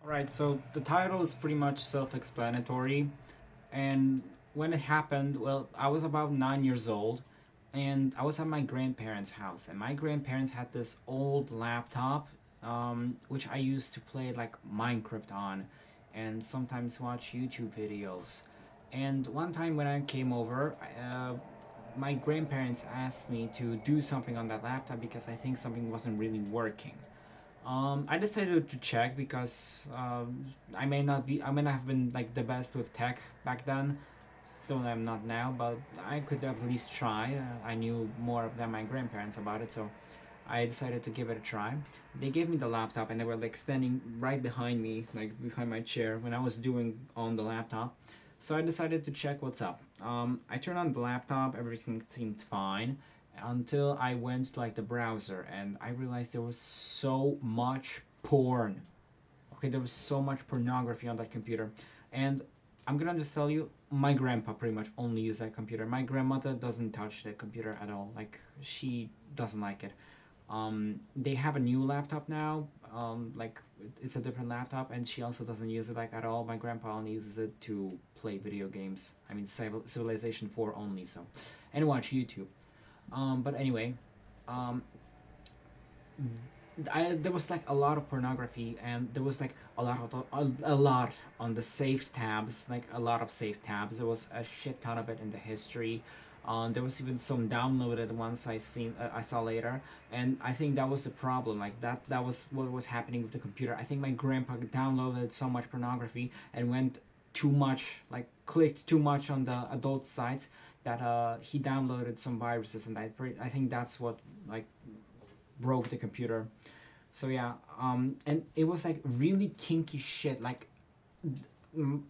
Right, so the title is pretty much self-explanatory, and when it happened, well, I was about 9 years old, and I was at my grandparents' house, and my grandparents had this old laptop, which I used to play like Minecraft on, and sometimes watch YouTube videos. And one time when I came over, my grandparents asked me to do something on that laptop because I think something wasn't really working. I decided to check because I may not have been like the best with tech back then. Still, I'm not now, but I could at least try. I knew more than my grandparents about it, so I decided to give it a try. They gave me the laptop, and they were like standing right behind me, like behind my chair, when I was doing on the laptop. So I decided to check what's up. I turned on the laptop, everything seemed fine until I went to like the browser and I realized there was so much porn. Okay, there was so much pornography on that computer. And I'm gonna just tell you, my grandpa pretty much only used that computer. My grandmother doesn't touch the computer at all. Like, she doesn't like it. They have a new laptop now. Like, it's a different laptop, and she also doesn't use it like at all. My grandpa only uses it to play video games. I mean, Civilization 4 only. So, and watch YouTube. But anyway, um, there was like a lot of pornography, and there was like a lot on the saved tabs, like a lot of saved tabs. There was a shit ton of it in the history. There was even some downloaded ones I saw later, and I think that was the problem. Like that was what was happening with the computer. I think my grandpa downloaded so much pornography and went too much, like clicked too much on the adult sites that he downloaded some viruses, and I think that's what like broke the computer. So yeah, and it was like really kinky shit. Like, mm,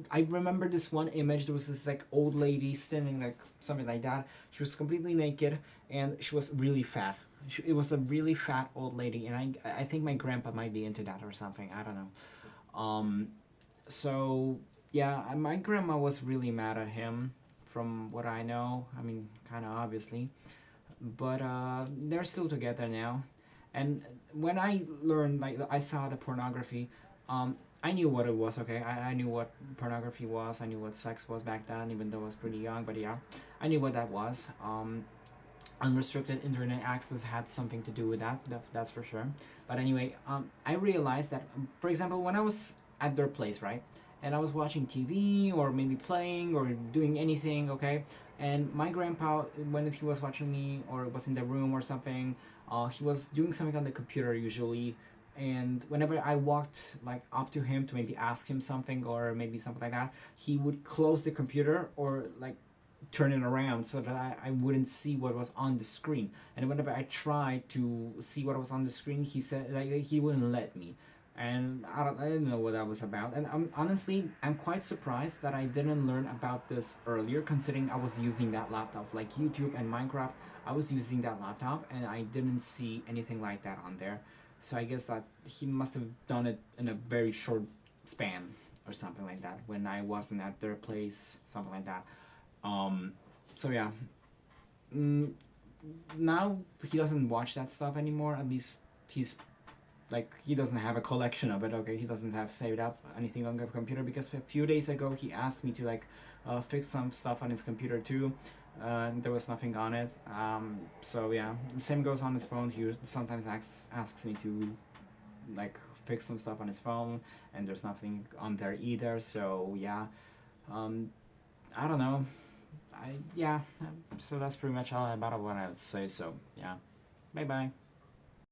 I remember this one image. There was this like old lady standing like something like that. She was completely naked and she was really fat. It was a really fat old lady, and I think my grandpa might be into that or something. I don't know. So yeah, my grandma was really mad at him, from what I know. I mean, kind of obviously, but they're still together now. And when I learned, like, I saw the pornography, I knew what it was. Okay, I knew what pornography was. I knew what sex was back then, even though I was pretty young. But yeah, I knew what that was. Unrestricted internet access had something to do with that's for sure. But anyway, I realized that, for example, when I was at their place, right, and I was watching TV or maybe playing or doing anything, okay, and my grandpa, when he was watching me or was in the room or something, he was doing something on the computer usually. And whenever I walked like up to him to maybe ask him something or maybe something like that, he would close the computer or like turn it around so that I wouldn't see what was on the screen. And whenever I tried to see what was on the screen, he said like he wouldn't let me. And I didn't know what that was about. And I'm quite surprised that I didn't learn about this earlier, considering I was using that laptop, like YouTube and Minecraft. I was using that laptop, and I didn't see anything like that on there. So I guess that he must have done it in a very short span or something like that when I wasn't at their place, something like that. Um, so yeah, mm, now he doesn't watch that stuff anymore. At least he's like, he doesn't have a collection of it. Okay, he doesn't have saved up anything on the computer because a few days ago he asked me to like fix some stuff on his computer too. There was nothing on it. So yeah, the same goes on his phone. He sometimes asks me to like fix some stuff on his phone, and there's nothing on there either. So yeah, um, I don't know. Yeah. So that's pretty much all about what I would say. So yeah, bye bye.